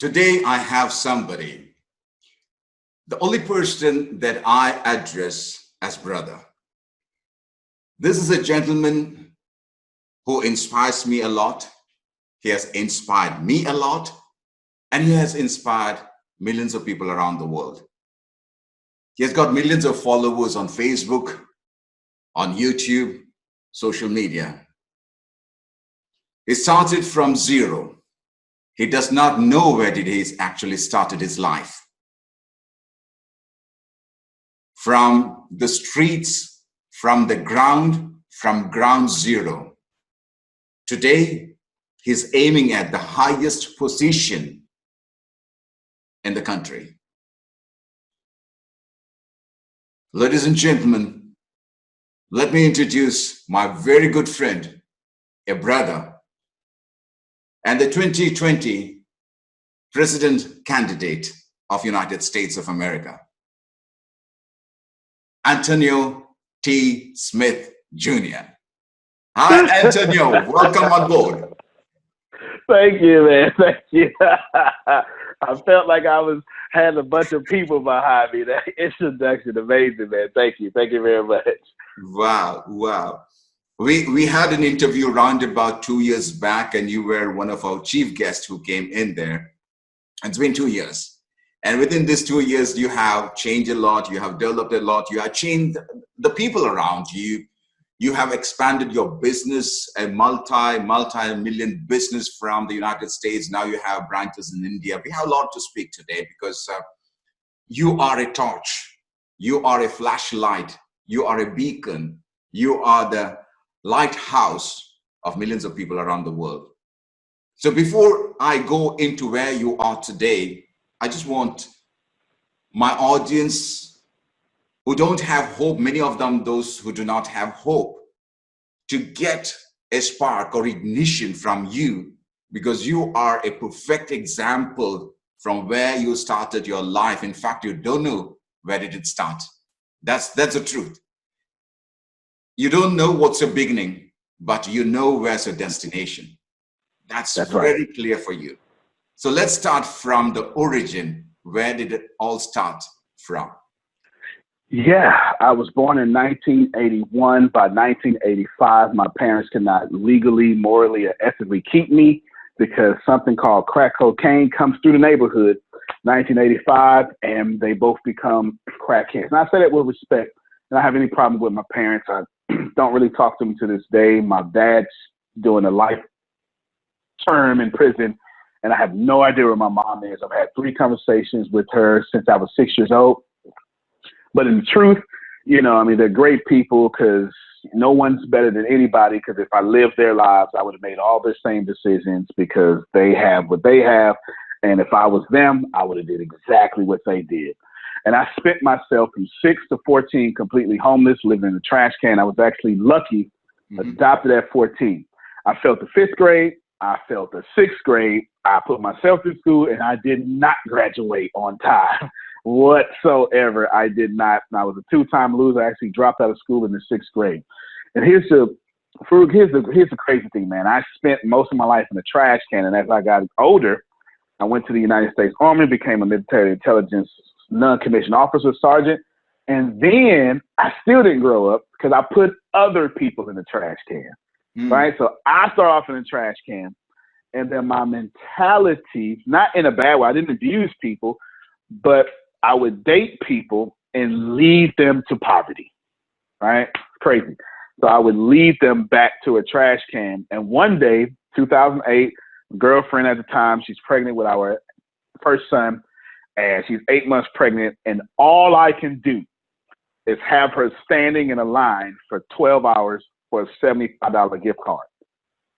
Today, I have somebody, the only person that I address as brother. This is a gentleman who inspires me a lot. He has inspired me a lot, and he has inspired millions of people around the world. He has got millions of followers on Facebook, on YouTube, social media. He started from zero. He does not know where did he actually started his life. From the streets, from the ground, from ground zero. Today, he's aiming at the highest position in the country. Ladies and gentlemen, let me introduce my very good friend, a brother, and the 2020 president candidate of United States of America, Antonio T. Smith Jr. Hi, Antonio. Welcome on board. Thank you, man. Thank you. I felt like I had a bunch of people behind me. That introduction, amazing, man. Thank you. Thank you very much. Wow. Wow. We had an interview around about 2 years back, and you were one of our chief guests who came in there. It's been 2 years. And within these 2 years, you have changed a lot. You have developed a lot. You have changed the people around you. You have expanded your business, a multi-million business from the United States. Now you have branches in India. We have a lot to speak today because you are a torch. You are a flashlight. You are a beacon. You are the lighthouse of millions of people around the world. So before I go into where you are today, I just want my audience who don't have hope, many of them those who do not have hope, to get a spark or ignition from you, because you are a perfect example from where you started your life. In fact, you don't know where did it start. That's the truth. You don't know what's your beginning, but you know where's your destination. That's very right. Clear for you. So let's start from the origin. Where did it all start from? Yeah, I was born in 1981. By 1985, my parents could not legally, morally, or ethically keep me because something called crack cocaine comes through the neighborhood. 1985, and they both become crackheads. And I say that with respect. I don't have any problem with my parents. I don't really talk to them to this day. My dad's doing a life term in prison, and I have no idea where my mom is. I've had 3 conversations with her since I was 6 years old. But in truth, they're great people because no one's better than anybody, because if I lived their lives, I would have made all the same decisions because they have what they have. And if I was them, I would have did exactly what they did. And I spent myself from 6 to 14 completely homeless, living in a trash can. I was actually lucky, adopted at 14. I failed the 5th grade. I failed the 6th grade. I put myself through school, and I did not graduate on time whatsoever. I did not. I was a 2-time loser. I actually dropped out of school in the 6th grade. And here's the crazy thing, man. I spent most of my life in a trash can, and as I got older, I went to the United States Army, became a military intelligence non-commissioned officer sergeant, and then I still didn't grow up because I put other people in the trash can, right? So I started off in the trash can, and then my mentality, not in a bad way, I didn't abuse people, but I would date people and lead them to poverty, right? It's crazy. So I would lead them back to a trash can, and one day, 2008, girlfriend at the time, she's pregnant with our first son, and she's 8 months pregnant, and all I can do is have her standing in a line for 12 hours for a $75 gift card.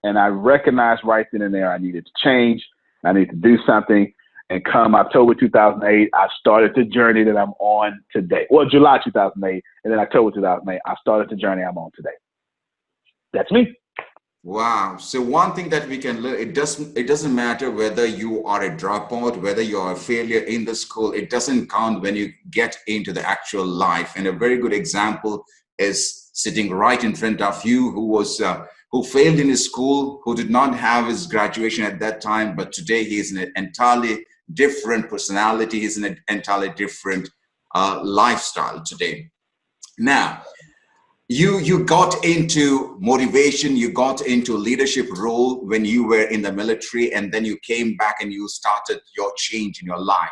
And I recognized right then and there I needed to change. I needed to do something. And come October 2008, I started the journey that I'm on today. Well, July 2008, and then October 2008, I started the journey I'm on today. That's me. Wow. So one thing that we can learn, it doesn't matter whether you are a dropout, whether you are a failure in the school, it doesn't count when you get into the actual life. And a very good example is sitting right in front of you, who who failed in his school, who did not have his graduation at that time, but today he is an entirely different personality. He's an entirely different lifestyle today. Now, you got into motivation, you got into leadership role when you were in the military, and then you came back and you started your change in your life.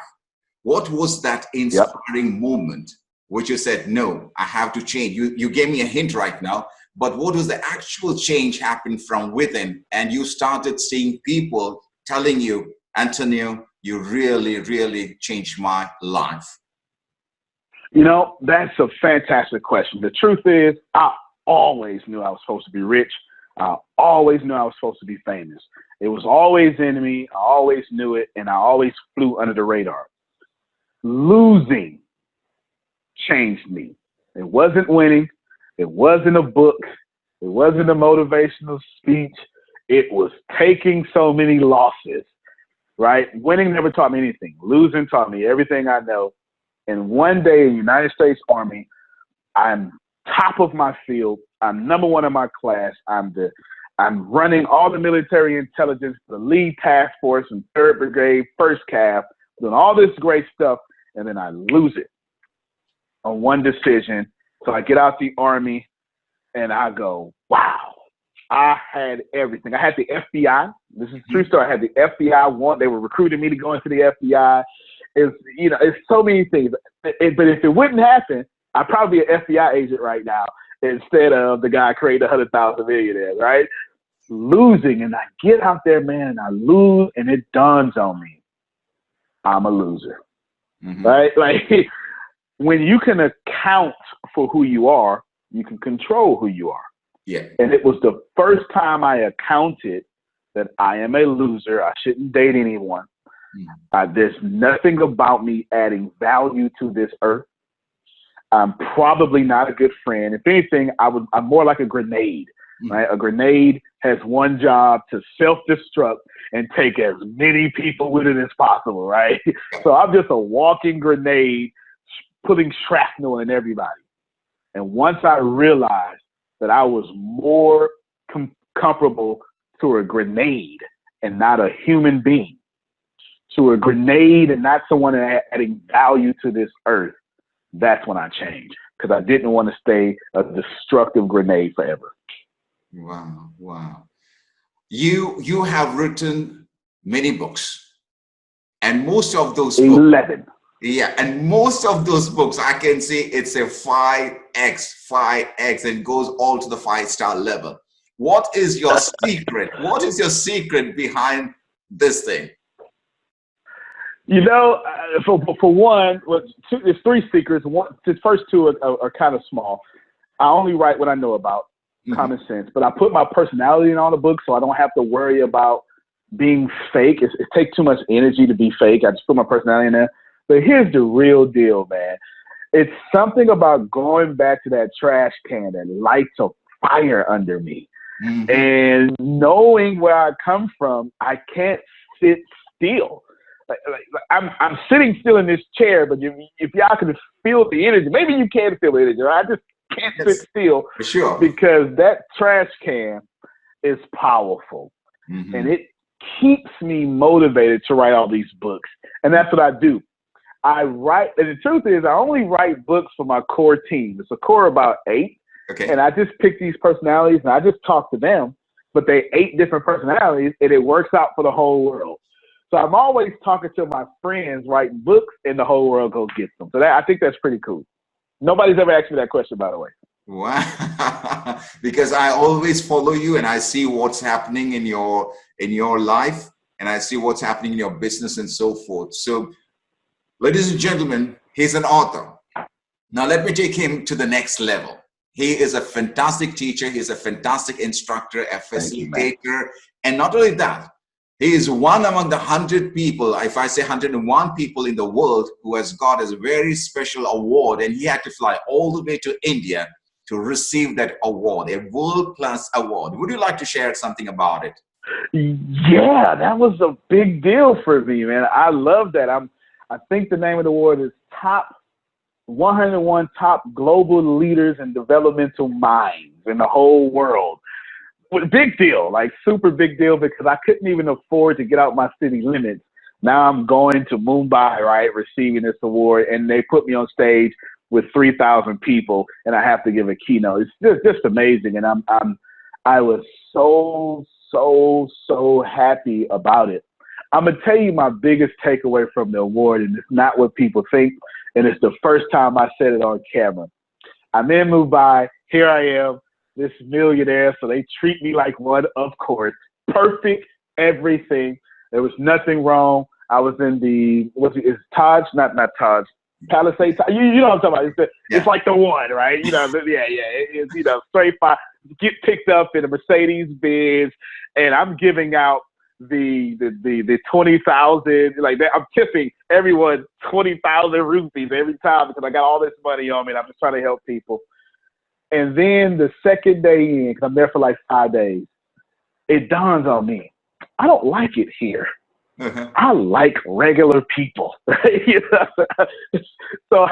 What was that inspiring moment which you said, no, I have to change? You gave me a hint right now, but what was the actual change happen from within? And you started seeing people telling you, Antonio, you really, really changed my life. You know, that's a fantastic question. The truth is, I always knew I was supposed to be rich. I always knew I was supposed to be famous. It was always in me. I always knew it, and I always flew under the radar. Losing changed me. It wasn't winning. It wasn't a book. It wasn't a motivational speech. It was taking so many losses, right? Winning never taught me anything. Losing taught me everything I know. And one day in the United States Army, I'm top of my field. I'm number one in my class. I'm running all the military intelligence, the lead task force and 3rd Brigade, 1st Cav, doing all this great stuff, and then I lose it on one decision. So I get out the Army, and I go, wow, I had everything. I had the FBI. This is a true story. I had the FBI. They were recruiting me to go into the FBI. It's so many things. But if it wouldn't happen, I'd probably be an FBI agent right now instead of the guy creating 100,000 millionaires, right? Losing, and I get out there, man, and I lose, and it dawns on me, I'm a loser, right? Like, when you can account for who you are, you can control who you are. Yeah. And it was the first time I accounted that I am a loser. I shouldn't date anyone. There's nothing about me adding value to this earth. I'm probably not a good friend. If anything, I'm more like a grenade, right? A grenade has one job, to self-destruct and take as many people with it as possible, right? So I'm just a walking grenade putting shrapnel in everybody. And once I realized that I was more comparable to a grenade and not a human being, to a grenade and not someone adding value to this earth, that's when I changed, because I didn't want to stay a destructive grenade forever. Wow, wow. You have written many books, and most of those 11. books, yeah, and most of those books, I can see it's a 5x, and goes all to the 5-star level. What is your secret? What is your secret behind this thing? You know, for one, there's 3 secrets. The first 2 are kind of small. I only write what I know about, common sense. But I put my personality in all the books, so I don't have to worry about being fake. It takes too much energy to be fake. I just put my personality in there. But here's the real deal, man. It's something about going back to that trash can that lights a fire under me. And knowing where I come from, I can't sit still. I'm sitting still in this chair, but if y'all can feel the energy, maybe you can feel the energy. Right? I just can't sit still, for sure, because that trash can is powerful, and it keeps me motivated to write all these books. And that's what I do. I write, and the truth is, I only write books for my core team. It's a core of about 8, and I just pick these personalities and I just talk to them. But they 8 different personalities, and it works out for the whole world. So I'm always talking to my friends, writing books, and the whole world goes get them. So I think that's pretty cool. Nobody's ever asked me that question, by the way. Wow. Because I always follow you, and I see what's happening in your life, and I see what's happening in your business and so forth. So, ladies and gentlemen, he's an author. Now let me take him to the next level. He is a fantastic teacher. He's a fantastic instructor, a facilitator, and not only that, he is one among the 100 people, if I say 101 people in the world, who has got a very special award, and he had to fly all the way to India to receive that award, a world-class award. Would you like to share something about it? Yeah, that was a big deal for me, man. I love that. I think the name of the award is Top 101 Top Global Leaders and Developmental Minds in the whole world. big deal, like super big deal, because I couldn't even afford to get out my city limits. Now I'm going to Mumbai, right, receiving this award, and they put me on stage with 3,000 people, and I have to give a keynote. It's just amazing, and I was so happy about it. I'm gonna tell you my biggest takeaway from the award, and it's not what people think, and it's the first time I said it on camera. I'm in Mumbai. Here I am, this millionaire, so they treat me like one, of course. Perfect, everything. There was nothing wrong. I was in it's Taj, not Taj, Palisade. You know what I'm talking about. It's like the one, right? You know, It's, straight fire. Get picked up in a Mercedes Benz, and I'm giving out the 20,000, like that. I'm tipping everyone 20,000 rupees every time because I got all this money on me and I'm just trying to help people. And then the second day in, because I'm there for like 5 days, it dawns on me, I don't like it here. I like regular people. So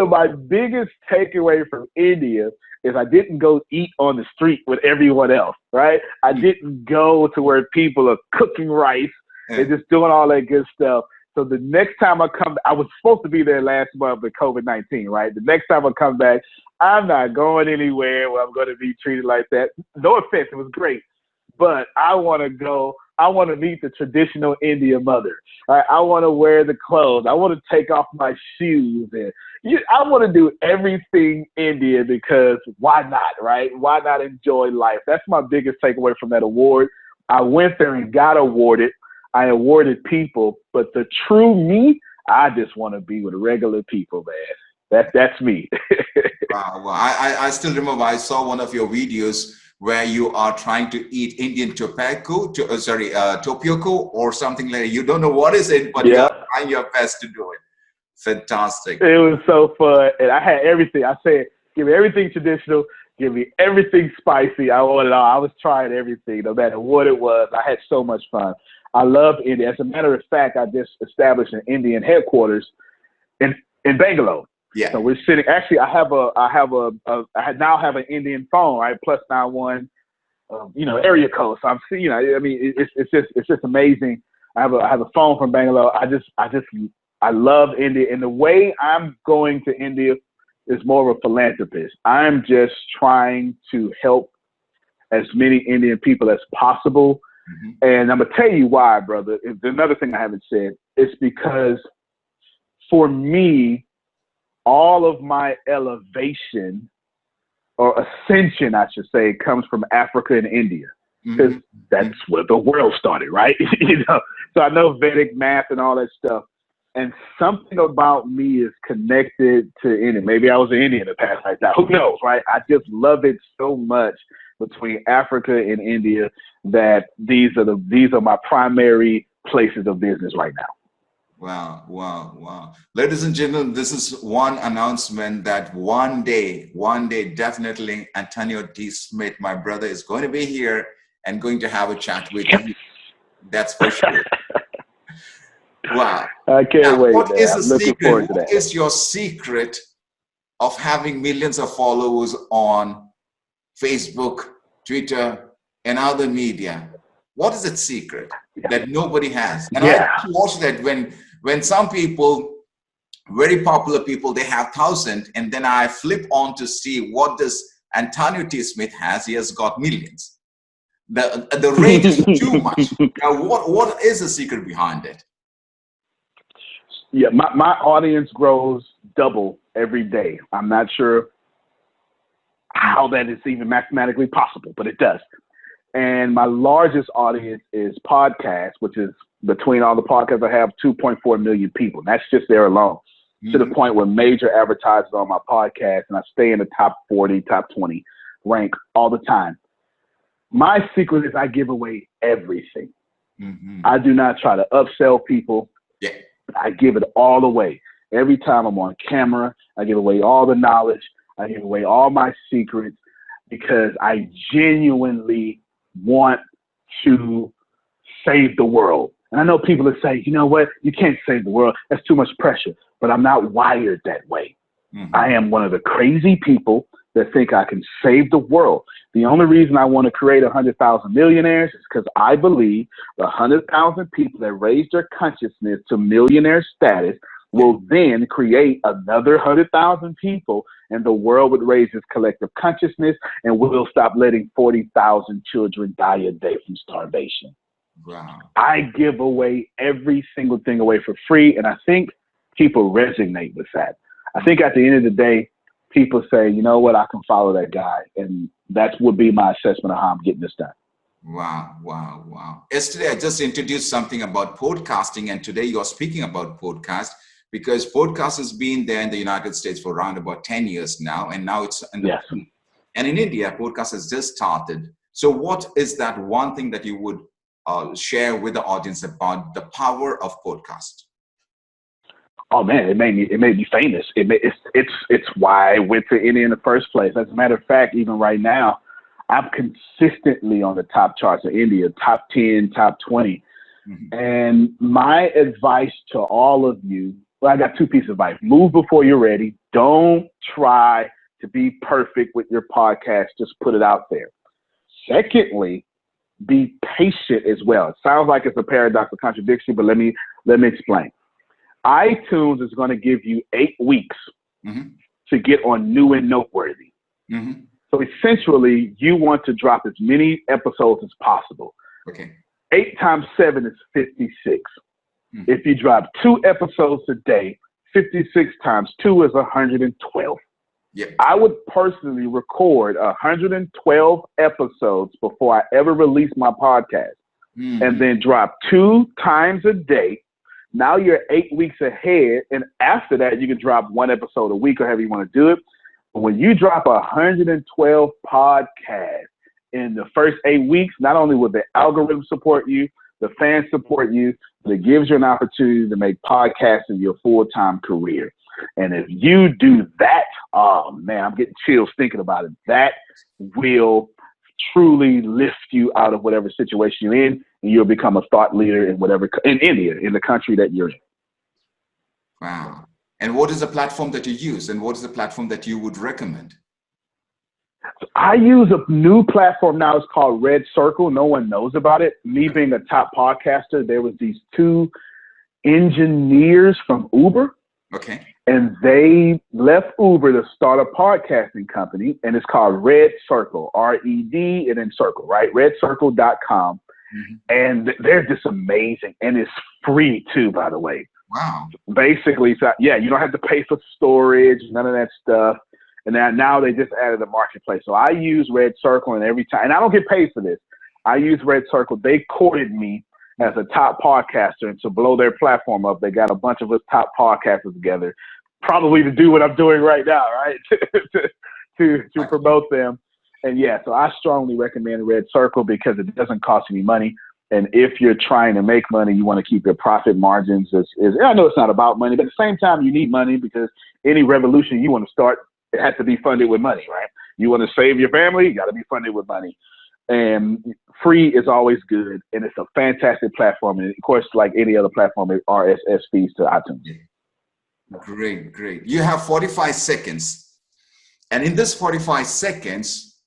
my biggest takeaway from India is I didn't go eat on the street with everyone else, right? I didn't go to where people are cooking rice and just doing all that good stuff. So the next time I come, I was supposed to be there last month with COVID-19, right? The next time I come back, I'm not going anywhere where I'm going to be treated like that. No offense, it was great. But I want to go. I want to meet the traditional Indian mother. Right? I want to wear the clothes. I want to take off my shoes. And I want to do everything Indian because why not, right? Why not enjoy life? That's my biggest takeaway from that award. I went there and got awarded. I awarded people. But the true me, I just want to be with regular people, man. That's me. Wow. I still remember I saw one of your videos where you are trying to eat Indian tapioca or something like that. You don't know what is it, but you are trying your best to do it. Fantastic. It was so fun. And I had everything. I said, give me everything traditional. Give me everything spicy. I want it all. I was trying everything, no matter what it was. I had so much fun. I love India. As a matter of fact, I just established an Indian headquarters in Bangalore. Yeah. So we're sitting. Actually, I now have an Indian phone, right? +91, area code. So I'm seeing. I mean, it's just amazing. I have a phone from Bangalore. I love India, and the way I'm going to India is more of a philanthropist. I'm just trying to help as many Indian people as possible. Mm-hmm. And I'm gonna tell you why, brother. It's another thing I haven't said. It's because for me, all of my elevation or ascension, I should say, comes from Africa and India, because that's where the world started, right? So I know Vedic math and all that stuff, and something about me is connected to India. Maybe I was an Indian in the past like that. Who knows, right? I just love it so much between Africa and India that these are my primary places of business right now. Wow. Ladies and gentlemen, this is one announcement that one day, definitely Antonio D. Smith, my brother, is going to be here and going to have a chat with you. That's for sure. Wow. I can't wait. What is I'm the looking secret? forward to that. What is your secret of having millions of followers on Facebook, Twitter, and other media? What is its secret that nobody has? And I watch that when some people, very popular people, they have 1,000, and then I flip on to see what does Antonio T. Smith has. He has got millions. The range is too much. Now, what is the secret behind it? Yeah, my audience grows double every day. I'm not sure how that is even mathematically possible, but it does. And my largest audience is podcasts, which is between all the podcasts I have 2.4 million people. And that's just there alone, to the point where major advertisers on my podcast, and I stay in the top 40, top 20 rank all the time. My secret is I give away everything. I do not try to upsell people. Yeah. I give it all away. Every time I'm on camera, I give away all the knowledge. I give away all my secrets because I genuinely want to save the world. And I know people that say, you know what, you can't save the world. That's too much pressure. But I'm not wired that way. I am one of the crazy people that think I can save the world. The only reason I want to create 100,000 millionaires is because I believe the 100,000 people that raise their consciousness to millionaire status will then create another 100,000 people, and the world would raise its collective consciousness, and we'll stop letting 40,000 children die a day from starvation. Wow. I give away every single thing away for free, and I think people resonate with that. I think at the end of the day, people say, you know what, I can follow that guy, and that would be my assessment of how I'm getting this done. Wow, wow, wow. Yesterday, I just introduced something about podcasting, and today you're speaking about podcast, because podcast has been there in the United States for around about 10 years now, and now it's in Yes. And in India, podcast has just started. So what is that one thing that you would share with the audience about the power of podcast? Oh man, it made me famous. It's why I went to India in the first place. As a matter of fact, even right now, I'm consistently on the top charts of India, top 10, top 20. Mm-hmm. And my advice to all of you, well, I got two pieces of advice. Move before you're ready. Don't try to be perfect with your podcast. Just put it out there. Secondly, be patient as well. It sounds like it's a paradox or contradiction, but let me explain. iTunes is going to give you 8 weeks mm-hmm. to get on new and noteworthy. Mm-hmm. So essentially, you want to drop as many episodes as possible. Okay. 8 times 7 is 56. Mm-hmm. If you drop 2 episodes a day, 56 times 2 is 112. Yep. I would personally record 112 episodes before I ever release my podcast, mm-hmm. and then drop 2 times a day. Now you're 8 weeks ahead, and after that, you can drop 1 episode a week or however you want to do it. But when you drop 112 podcasts in the first 8 weeks, not only will the algorithm support you, the fans support you, but it gives you an opportunity to make podcasting your full-time career. And if you do that, oh man, I'm getting chills thinking about it. That will truly lift you out of whatever situation you're in, and you'll become a thought leader in India, in the country that you're in. Wow. And what is the platform that you use, and what is the platform that you would recommend? So I use a new platform now. It's called Red Circle. No one knows about it. Me being a top podcaster, there was these 2 engineers from Uber. Okay. And they left Uber to start a podcasting company, and it's called Red Circle, R-E-D, and then Circle, right? RedCircle.com. Mm-hmm. And they're just amazing. And it's free too, by the way. Wow. Basically, so, yeah, you don't have to pay for storage, none of that stuff. And now they just added a marketplace. So I use Red Circle, and every time, and I don't get paid for this. I use Red Circle. They courted me as a top podcaster, and to blow their platform up, they got a bunch of us top podcasters together, probably to do what I'm doing right now, right? to promote them. And yeah, so I strongly recommend Red Circle because it doesn't cost any money. And if you're trying to make money, you want to keep your profit margins. I know it's not about money, but at the same time, you need money because any revolution you want to start, it has to be funded with money, right? You want to save your family, you got to be funded with money. And free is always good, and it's a fantastic platform. And of course, like any other platform, it RSS feeds to iTunes. Great, great. You have 45 seconds. And in this 45 seconds,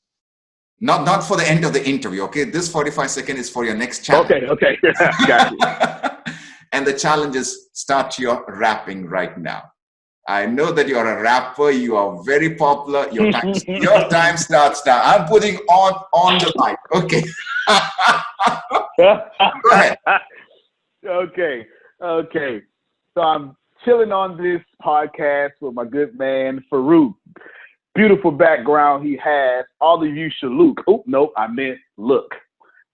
not for the end of the interview, okay? This 45 seconds is for your next challenge. Okay. Got you. And the challenge is start your rapping right now. I know that you're a rapper. You are very popular. Your time starts now. I'm putting on the mic. Okay. Go ahead. Okay. So I'm chilling on this podcast with my good man, Farookh. Beautiful background he has. All of you should look. Oh, no, I meant look.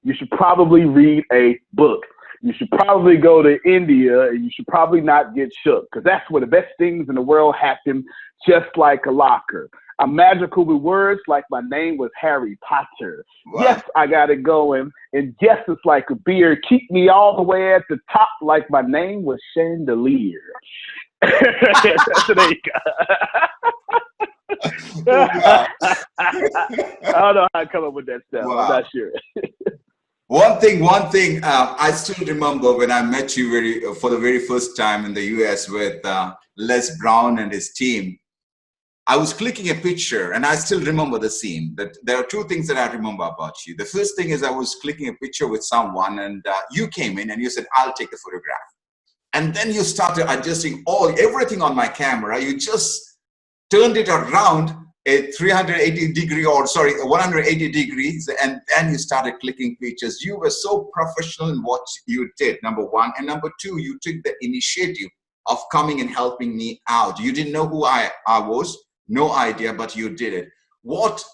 You should probably read a book. You should probably go to India, and you should probably not get shook, because that's where the best things in the world happen, just like a locker. I'm magical with words like my name was Harry Potter. Wow. Yes, I got it going. And yes, it's like a beer. Keep me all the way at the top like my name was Chandelier. So there you go. Wow. I don't know how I come up with that stuff. Wow. I'm not sure. One thing, I still remember when I met you for the very first time in the US with Les Brown and his team. I was clicking a picture, and I still remember the scene. That there are two things that I remember about you. The first thing is I was clicking a picture with someone, and you came in and you said, "I'll take the photograph." And then you started adjusting everything on my camera. You just turned it around a 180 degrees, and then you started clicking pictures. You were so professional in what you did, number one. And number two, you took the initiative of coming and helping me out. You didn't know who I was, no idea, but you did it. What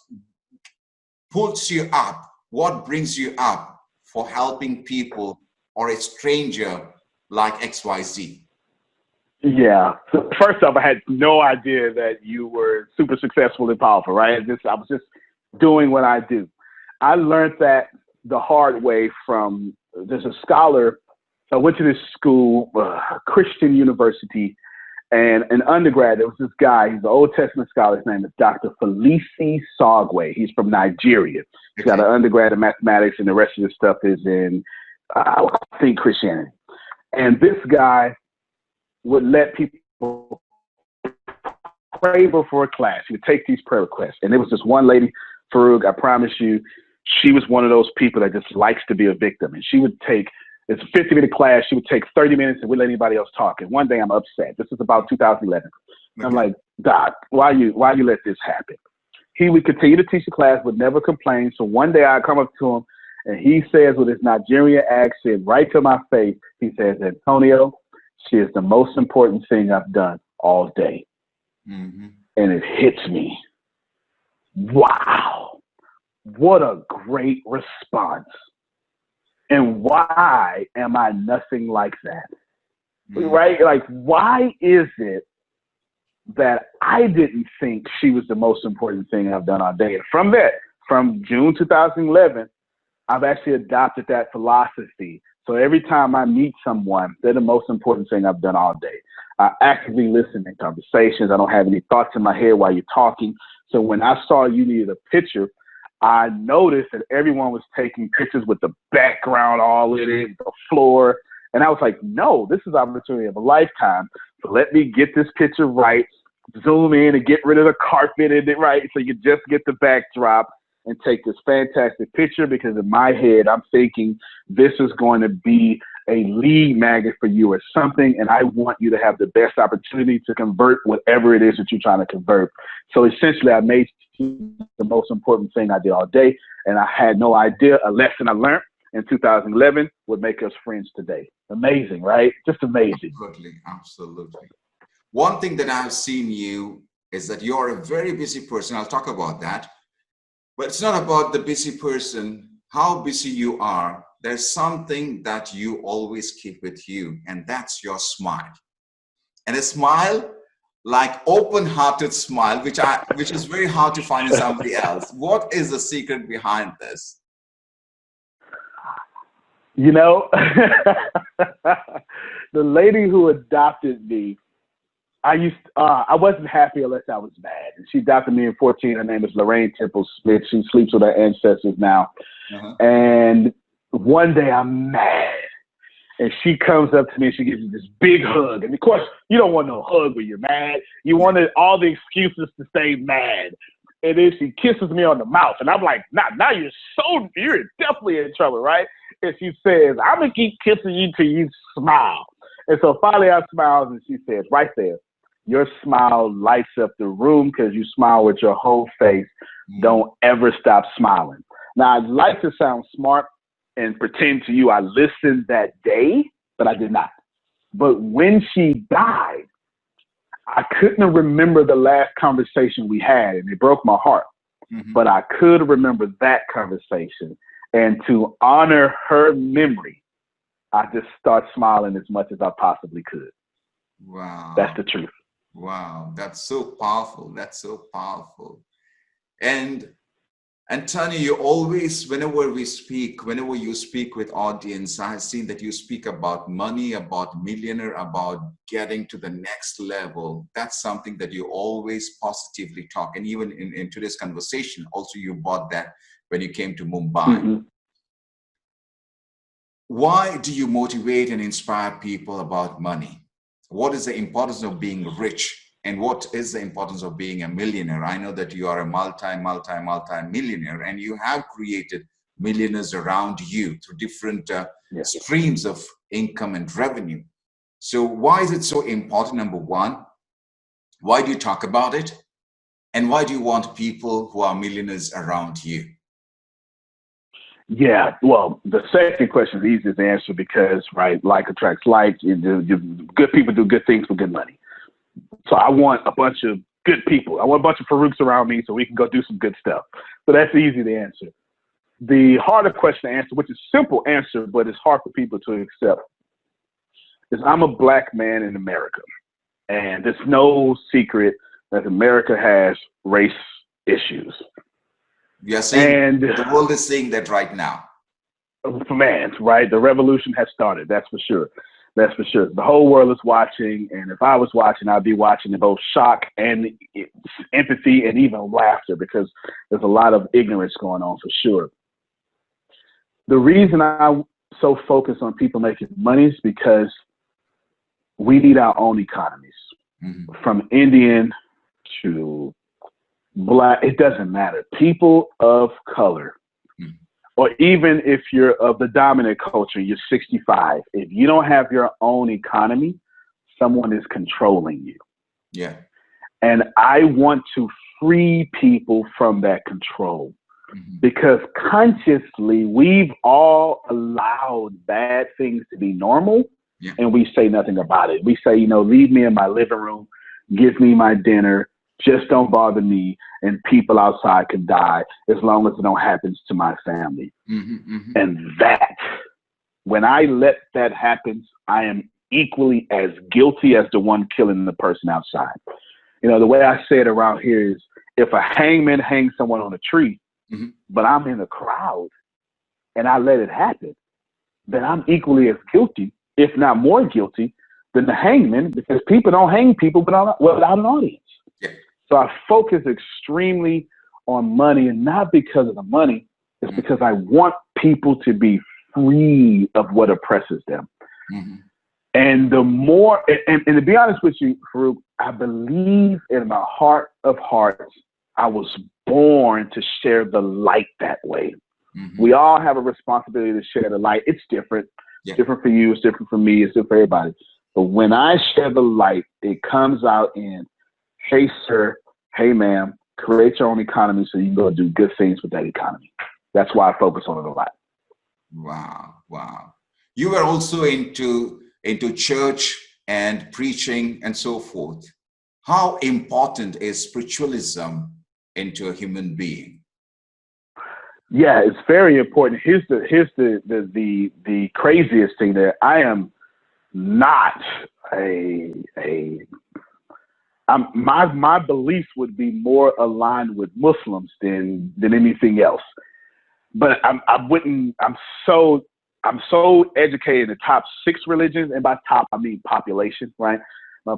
pulls you up? What brings you up for helping people or a stranger like XYZ? Yeah. So first off, I had no idea that you were super successful and powerful, right? I was just doing what I do. I learned that the hard way from, there's a scholar, I went to this school, Christian University, and in undergrad, there was this guy, he's an Old Testament scholar, his name is Dr. Felici Sagwe. He's from Nigeria. He's got an undergrad in mathematics, and the rest of his stuff is in, I think, Christianity. And this guy would let people pray before a class. He would take these prayer requests. And there was this one lady, Farookh, I promise you, she was one of those people that just likes to be a victim. And she would take, it's a 50-minute class, she would take 30 minutes and wouldn't let anybody else talk. And one day I'm upset. This is about 2011. Okay. I'm like, Doc, why you let this happen? He would continue to teach the class, would never complain. So one day I come up to him and he says with his Nigerian accent right to my face, he says, Antonio, she is the most important thing I've done all day. Mm-hmm. And it hits me. Wow. What a great response. And why am I nothing like that? Mm-hmm. Right? Like, why is it that I didn't think she was the most important thing I've done all day? And from June 2011, I've actually adopted that philosophy. So every time I meet someone, they're the most important thing I've done all day. I actively listen in conversations. I don't have any thoughts in my head while you're talking. So when I saw you needed a picture, I noticed that everyone was taking pictures with the background all in it, the floor. And I was like, no, this is the opportunity of a lifetime. So let me get this picture right, zoom in and get rid of the carpet in it, right? So you just get the backdrop and take this fantastic picture, because in my head, I'm thinking this is going to be a lead magnet for you or something, and I want you to have the best opportunity to convert whatever it is that you're trying to convert. So essentially, I made the most important thing I did all day, and I had no idea a lesson I learned in 2011 would make us friends today. Amazing, right? Just amazing. Absolutely, absolutely. One thing that I've seen you is that you're a very busy person. I'll talk about that. But it's not about the busy person, how busy you are. There's something that you always keep with you, and that's your smile. And a smile, like open-hearted smile, which is very hard to find in somebody else. What is the secret behind this? You know, the lady who adopted me, I wasn't happy unless I was mad. And she adopted me in 2014. Her name is Lorraine Temple Smith. She sleeps with her ancestors now. Uh-huh. And one day I'm mad. And she comes up to me and she gives me this big hug. And of course, you don't want no hug when you're mad. You wanted all the excuses to stay mad. And then she kisses me on the mouth. And I'm like, now you're definitely in trouble, right? And she says, I'm going to keep kissing you till you smile. And so finally I smiled and she says, right there, your smile lights up the room because you smile with your whole face. Don't ever stop smiling. Now, I'd like to sound smart and pretend to you I listened that day, but I did not. But when she died, I couldn't remember the last conversation we had, and it broke my heart. Mm-hmm. But I could remember that conversation. And to honor her memory, I just start smiling as much as I possibly could. Wow. That's the truth. Wow. That's so powerful. That's so powerful. And Tony, you always, whenever you speak with audience, I have seen that you speak about money, about millionaire, about getting to the next level. That's something that you always positively talk. And even in today's conversation, also you brought that when you came to Mumbai. Mm-hmm. Why do you motivate and inspire people about money? What is the importance of being rich and what is the importance of being a millionaire. I know that you are a multi-millionaire, and you have created millionaires around you through different streams of income and revenue. So why is it so important? Number one, why do you talk about it? And why do you want people who are millionaires around you? Yeah, well, the second question is easy to answer because, right, like attracts like. Good people do good things for good money. So I want a bunch of good people. I want a bunch of Farookhs around me so we can go do some good stuff. So that's easy to answer. The harder question to answer, which is a simple answer, but it's hard for people to accept, is I'm a black man in America. And it's no secret that America has race issues. You are saying the world is saying that right now. Man, right? The revolution has started. That's for sure. That's for sure. The whole world is watching. And if I was watching, I'd be watching in both shock and empathy and even laughter, because there's a lot of ignorance going on for sure. The reason I'm so focused on people making money is because we need our own economies. Mm-hmm. From Indian to Black, it doesn't matter. People of color, or even if you're of the dominant culture, you're 65. If you don't have your own economy, someone is controlling you. Yeah. And I want to free people from that control, because consciously we've all allowed bad things to be normal, and we say nothing about it. We say, leave me in my living room, give me my dinner, just don't bother me, and people outside can die as long as it don't happen to my family. And that, when I let that happen, I am equally as guilty as the one killing the person outside. The way I say it around here is, if a hangman hangs someone on a tree, but I'm in the crowd and I let it happen, then I'm equally as guilty, if not more guilty, than the hangman, because people don't hang people without an audience. So I focus extremely on money, and not because of the money. It's because I want people to be free of what oppresses them. And the more, and to be honest with you, Farookh, I believe in my heart of hearts, I was born to share the light that way. We all have a responsibility to share the light. It's different. It's different for you. It's different for me. It's different for everybody. But when I share the light, it comes out in, hey, sir, hey, ma'am, create your own economy so you can go do good things with that economy. That's why I focus on it a lot. Wow. Wow. You were also into church and preaching and so forth. How important is spiritualism into a human being? Yeah, it's very important. Here's the craziest thing there. I am not my beliefs would be more aligned with Muslims than anything else. But I'm so educated in the top 6 religions, and by top I mean population, right?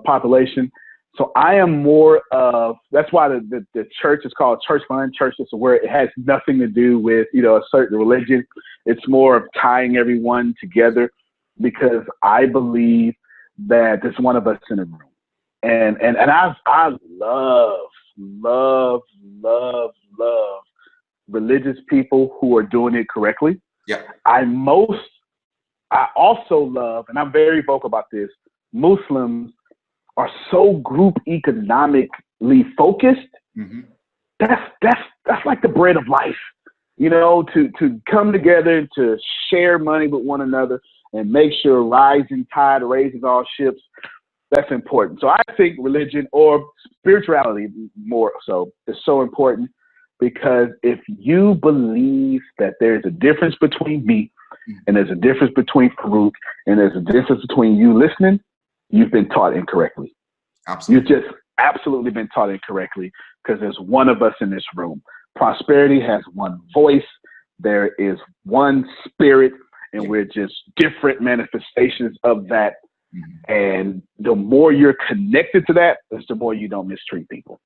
Population. So I am more of, that's why the church is called church fund. Church is where it has nothing to do with, a certain religion. It's more of tying everyone together, because I believe that there's one of us in the room. And I love religious people who are doing it correctly. Yeah. I also love, and I'm very vocal about this, Muslims are so group economically focused. That's like the bread of life, to come together, to share money with one another and make sure rising tide raises all ships. That's important. So I think religion, or spirituality more so, is so important, because if you believe that there's a difference between me and there's a difference between Farookh and there's a difference between you listening, you've been taught incorrectly. Absolutely. You've just absolutely been taught incorrectly, because there's one of us in this room. Prosperity has one voice. There is one spirit, and we're just different manifestations of that. And the more you're connected to that, the more you don't mistreat people.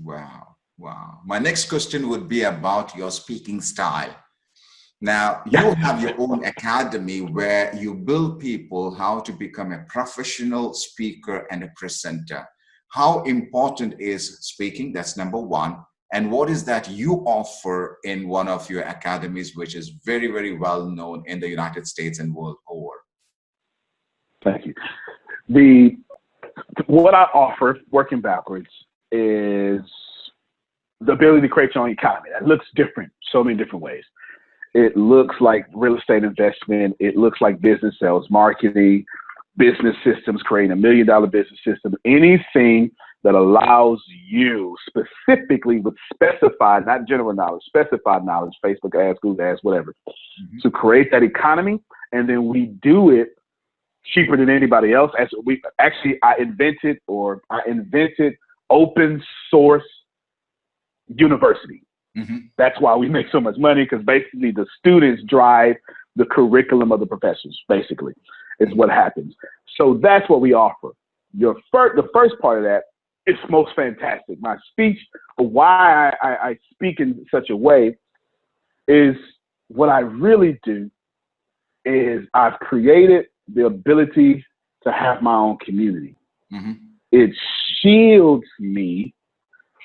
Wow. Wow. My next question would be about your speaking style. Now, you have your own academy where you build people how to become a professional speaker and a presenter. how important is speaking? That's number one. And what is that you offer in one of your academies, which is very, very well known in the United States and world over? Thank you. What I offer, working backwards, is the ability to create your own economy. That looks different so many different ways. It looks like real estate investment. It looks like business sales, marketing, business systems, creating $1 million business system, anything that allows you specifically with specified, not general knowledge, specified knowledge, Facebook ads, Google ads, whatever, to create that economy. And then we do it cheaper than anybody else. I invented open source university. That's why we make so much money, because basically the students drive the curriculum of the professors, basically, is what happens. So that's what we offer. The first part of that is most fantastic. My speech, why I speak in such a way, is what I really do is I've created the ability to have my own community. It shields me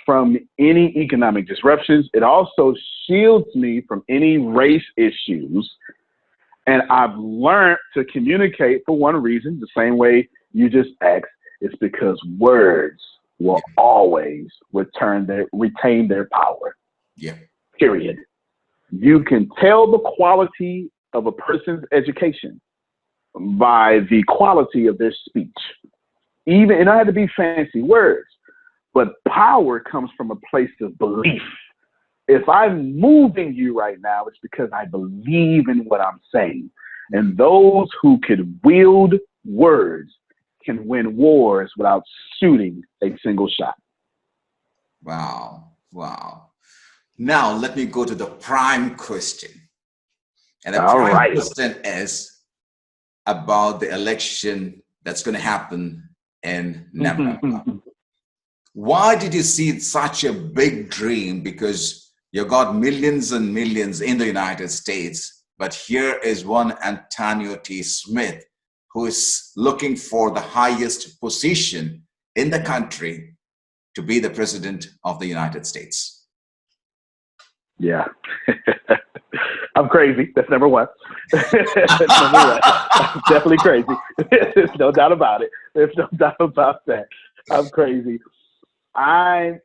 from any economic disruptions. It also shields me from any race issues. And I've learned to communicate for one reason, the same way you just asked. It's because words will always retain their power. Yeah. Period. You can tell the quality of a person's education by the quality of their speech. Even, and I had to be fancy words, but power comes from a place of belief. If I'm moving you right now, it's because I believe in what I'm saying. And those who can wield words can win wars without shooting a single shot. Wow. Wow. Now let me go to the prime question. And the prime question is about the election that's going to happen in November. Why did you see such a big dream? Because you got millions and millions in the United States, but here is one Antonio T. Smith who is looking for the highest position in the country to be the president of the United States. Yeah. I'm crazy. That's number one. That's number one. I'm definitely crazy. There's no doubt about it. There's no doubt about that. I'm crazy. I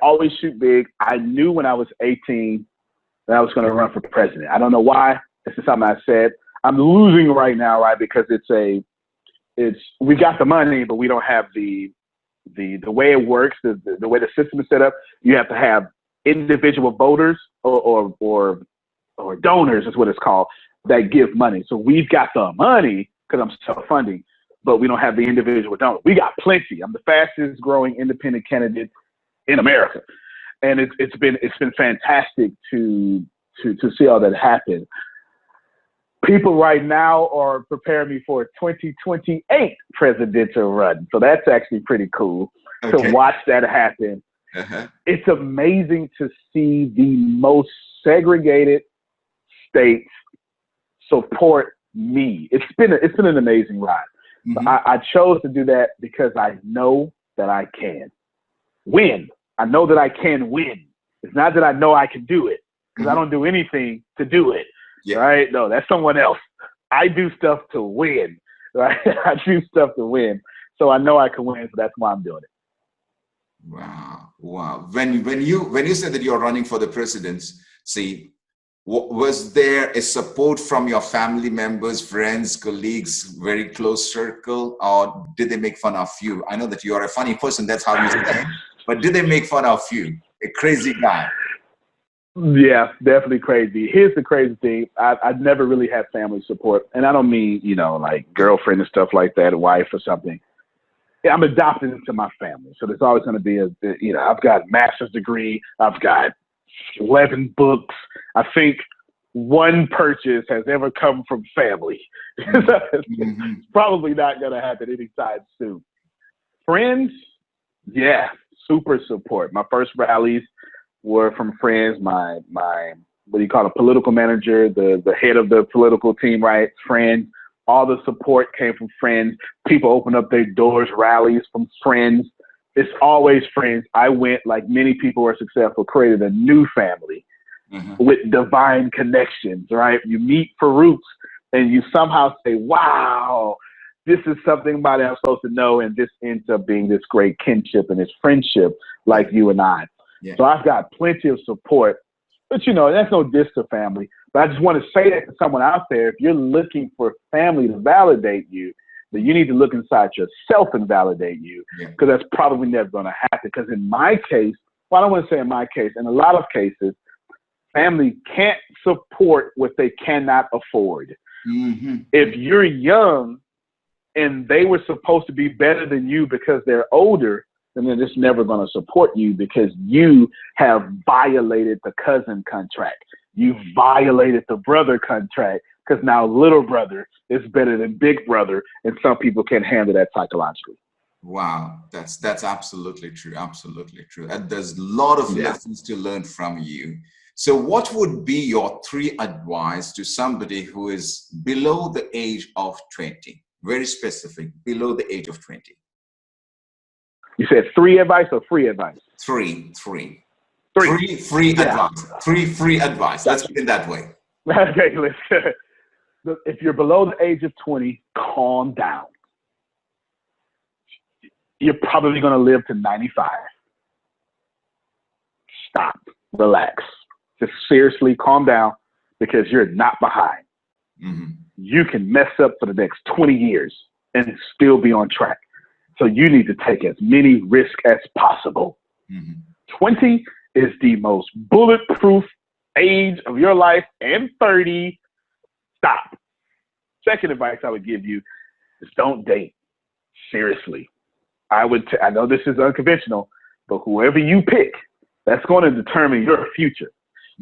always shoot big. I knew when I was 18 that I was going to run for president. I don't know why. This is something I said. I'm losing right now, right? Because we got the money, but we don't have the way it works, the way the system is set up. You have to have individual voters or donors is what it's called that give money. So we've got the money because I'm self-funding, but we don't have the individual donors. We got plenty. I'm the fastest growing independent candidate in America, and it's been fantastic to see all that happen. People right now are preparing me for a 2028 presidential run, so that's actually pretty cool to watch that happen. It's amazing to see the most segregated states support me. It's been an amazing ride. I chose to do that because I know that I can win. I know that I can win. It's not that I know I can do it, because I don't do anything to do it. Right? No, that's someone else. I do stuff to win. Right? I do stuff to win. So I know I can win. So that's why I'm doing it. Wow. Wow. When you said that you're running for the presidency, was there a support from your family members, friends, colleagues, very close circle, or did they make fun of you? I know that you are a funny person. That's how you say. But did they make fun of you? A crazy guy. Yeah, definitely crazy. Here's the crazy thing. I've never really had family support. And I don't mean, like girlfriend and stuff like that, a wife or something. I'm adopted into my family. So there's always going to be I've got a master's degree. I've got 11 books. I think one purchase has ever come from family. It's probably not going to happen anytime soon. Friends, yeah, super support. My first rallies were from friends. My what do you call a political manager, the head of the political team, right? Friend. All the support came from friends. People opened up their doors, rallies from friends. It's always friends. I went, like many people who are successful, created a new family with divine connections, right? You meet Farookh and you somehow say, wow, this is something about it I'm supposed to know. And this ends up being this great kinship and this friendship like you and I. Yeah. So I've got plenty of support. But, you know, that's no diss to family. But I just want to say that to someone out there, if you're looking for family to validate you, then you need to look inside yourself and validate you, because that's probably never going to happen. Because in my case, well, I don't want to say in my case, in a lot of cases, family can't support what they cannot afford. If you're young and they were supposed to be better than you because they're older, then they're just never going to support you because you have violated the cousin contract. You violated the brother contract because now little brother is better than big brother, and some people can't handle that psychologically. Wow, that's absolutely true. Absolutely true. And there's a lot of lessons to learn from you. So what would be your 3 advice to somebody who is below the age of 20? Very specific, below the age of 20. You said 3 advice or free advice? 3. 3 free advice. 3 free advice. Let's put it that way. Okay, listen. If you're below the age of 20, calm down. You're probably going to live to 95. Stop. Relax. Just seriously calm down, because you're not behind. You can mess up for the next 20 years and still be on track. So you need to take as many risks as possible. 20 is the most bulletproof age of your life, and 30, stop. Second advice I would give you is don't date. Seriously. I know this is unconventional, but whoever you pick, that's going to determine your future.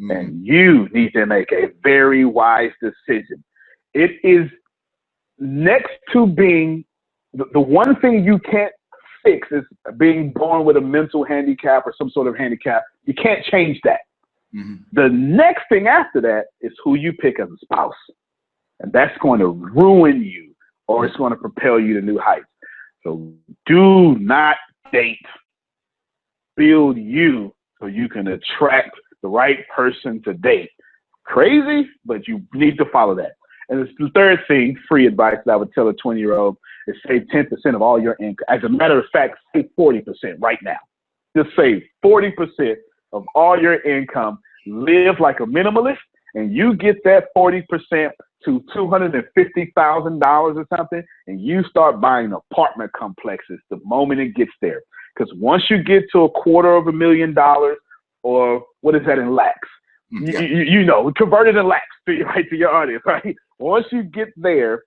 And you need to make a very wise decision. It is next to being the one thing you can't fix is being born with a mental handicap or some sort of handicap. You can't change that. The next thing after that is who you pick as a spouse. And that's going to ruin you, or it's going to propel you to new heights. So do not date. Build you so you can attract the right person to date. Crazy, but you need to follow that. And it's the third thing, free advice that I would tell a 20-year-old is save 10% of all your income. As a matter of fact, save 40% right now. Just save 40% of all your income. Live like a minimalist, and you get that 40% to $250,000 or something, and you start buying apartment complexes the moment it gets there. Because once you get to $250,000, or what is that in lakhs? You know, convert it in lakhs to your audience, right? Once you get there,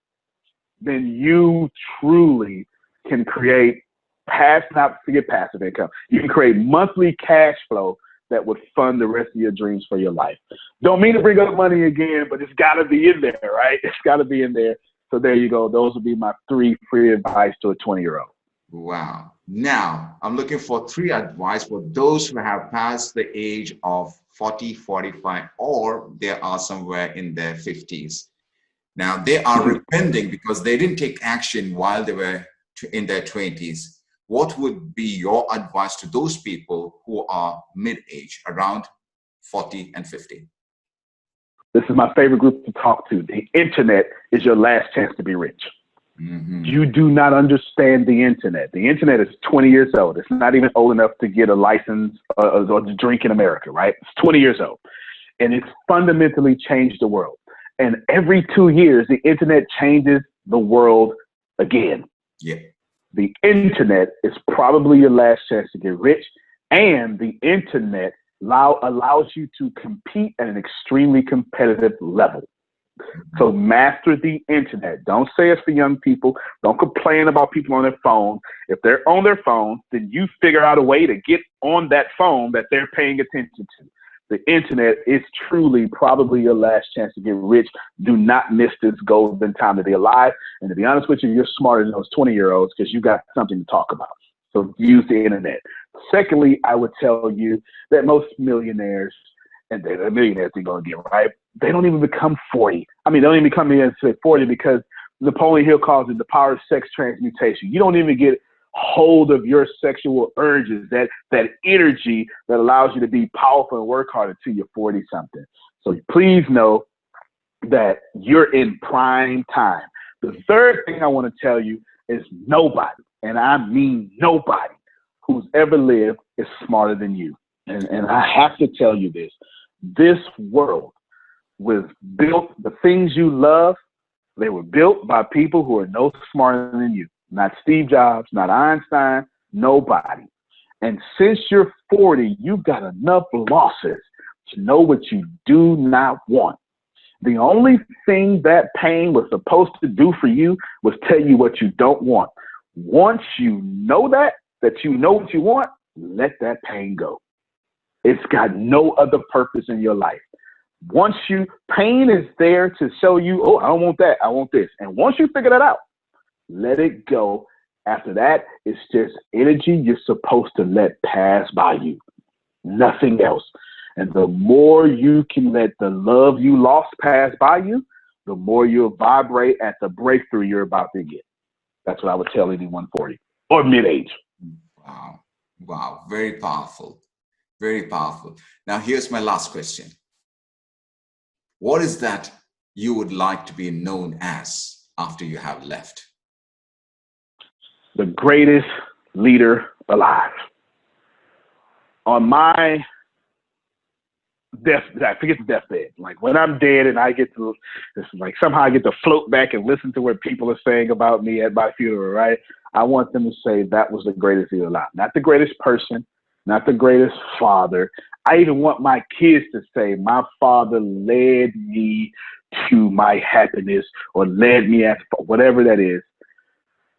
then you truly can create passive income. You can create monthly cash flow that would fund the rest of your dreams for your life. Don't mean to bring up money again, but it's got to be in there, right? It's got to be in there. So there you go. Those would be my 3 free advice to a 20-year-old. Wow. Now, I'm looking for 3 advice for those who have passed the age of 40, 45, or they are somewhere in their 50s. Now, they are repenting because they didn't take action while they were in their 20s. What would be your advice to those people who are mid-age, around 40 and 50? This is my favorite group to talk to. The internet is your last chance to be rich. You do not understand the internet. The internet is 20 years old. It's not even old enough to get a license or to drink in America, right? It's 20 years old. And it's fundamentally changed the world. And every 2 years, the internet changes the world again. The internet is probably your last chance to get rich, and the internet allows you to compete at an extremely competitive level. So master the internet. Don't say it's for young people. Don't complain about people on their phone. If they're on their phone, then you figure out a way to get on that phone that they're paying attention to. The internet is truly probably your last chance to get rich. Do not miss this golden time to be alive. And to be honest with you, you're smarter than those 20-year-olds because you got something to talk about. So use the internet. Secondly, I would tell you that most millionaires, and the millionaires they're going to get right, they don't even become 40. I mean, they don't even become here and say 40 because Napoleon Hill calls it the power of sex transmutation. You don't even get hold of your sexual urges, that energy that allows you to be powerful and work hard until you're 40 something. So please know that you're in prime time. The third thing I want to tell you is nobody, and I mean nobody, who's ever lived is smarter than you. And I have to tell you this. This world was built, the things you love, they were built by people who are no smarter than you. Not Steve Jobs, not Einstein, nobody. And since you're 40, you've got enough losses to know what you do not want. The only thing that pain was supposed to do for you was tell you what you don't want. Once you know that you know what you want, let that pain go. It's got no other purpose in your life. Pain is there to show you, oh, I don't want that, I want this. And once you figure that out, let it go. After that, it's just energy you're supposed to let pass by you. Nothing else. And the more you can let the love you lost pass by you, the more you'll vibrate at the breakthrough you're about to get. That's what I would tell anyone 40 or mid-age. Wow. Wow. Very powerful. Very powerful. Now, here's my last question. What is that you would like to be known as after you have left? The greatest leader alive. On my deathbed. Like when I'm dead and I get to, it's like somehow I get to float back and listen to what people are saying about me at my funeral, right? I want them to say that was the greatest leader alive. Not the greatest person, not the greatest father. I even want my kids to say my father led me to my happiness or led me at whatever that is.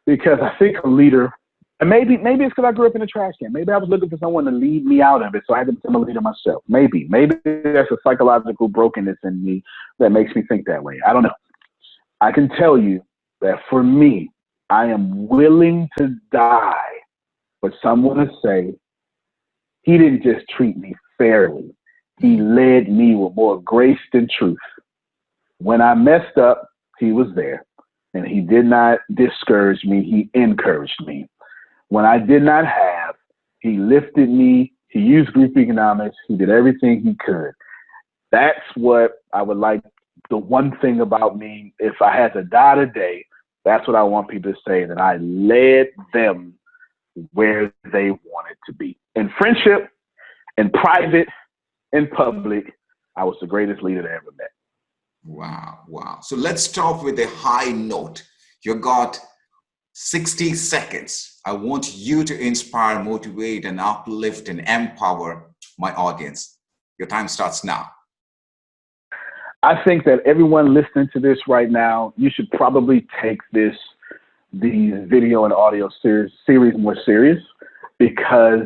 Because I think a leader, and maybe it's because I grew up in a trash can. Maybe I was looking for someone to lead me out of it, so I had to become a leader myself. Maybe that's a psychological brokenness in me that makes me think that way. I don't know. I can tell you that for me, I am willing to die for someone to say, he didn't just treat me fairly. He led me with more grace than truth. When I messed up, he was there. And he did not discourage me. He encouraged me. When I did not have, he lifted me. He used group economics. He did everything he could. That's what I would like. The one thing about me, if I had to die today, that's what I want people to say, that I led them where they wanted to be. In friendship, in private, in public, I was the greatest leader I ever met. Wow. Wow. So let's start with a high note. You got 60 seconds. I want you to inspire, motivate, and uplift and empower my audience. Your time starts now. I think that everyone listening to this right now, you should probably take these video and audio series more serious, because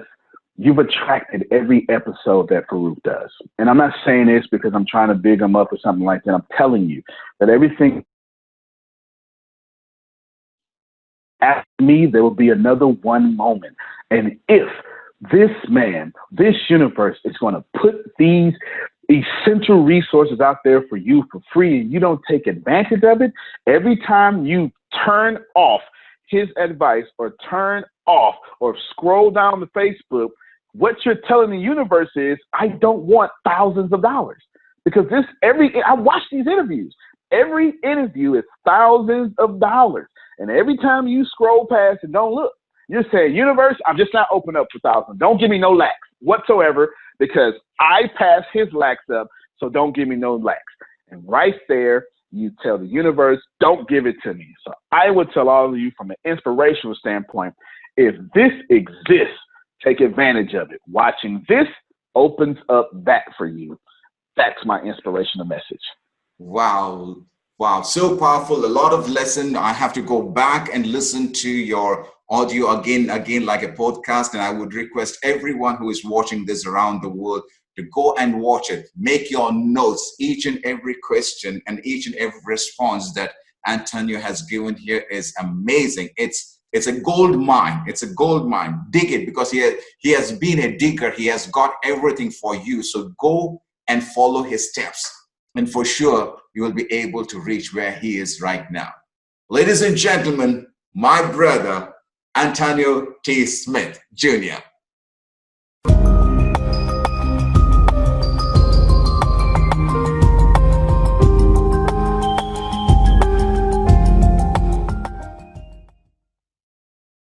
you've attracted every episode that Farookh does. And I'm not saying this because I'm trying to big him up or something like that. I'm telling you that everything after me, there will be another one moment. And if this man, this universe is going to put these essential resources out there for you for free and you don't take advantage of it, every time you turn off his advice or turn off or scroll down to Facebook, what you're telling the universe is, I don't want thousands of dollars. Because I watch these interviews. Every interview is thousands of dollars. And every time you scroll past and don't look, you're saying, universe, I'm just not open up for thousands. Don't give me no lax whatsoever, because I pass his lax up, so don't give me no lax. And right there, you tell the universe, don't give it to me. So I would tell all of you from an inspirational standpoint, if this exists, take advantage of it. Watching this opens up that for you. That's my inspirational message. Wow. Wow. So powerful. A lot of lesson. I have to go back and listen to your audio again, like a podcast. And I would request everyone who is watching this around the world to go and watch it. Make your notes. Each and every question and each and every response that Antonio has given here is amazing. It's a gold mine. It's a gold mine. Dig it, because he has been a digger. He has got everything for you. So go and follow his steps. And for sure, you will be able to reach where he is right now. Ladies and gentlemen, my brother, Antonio T. Smith, Jr.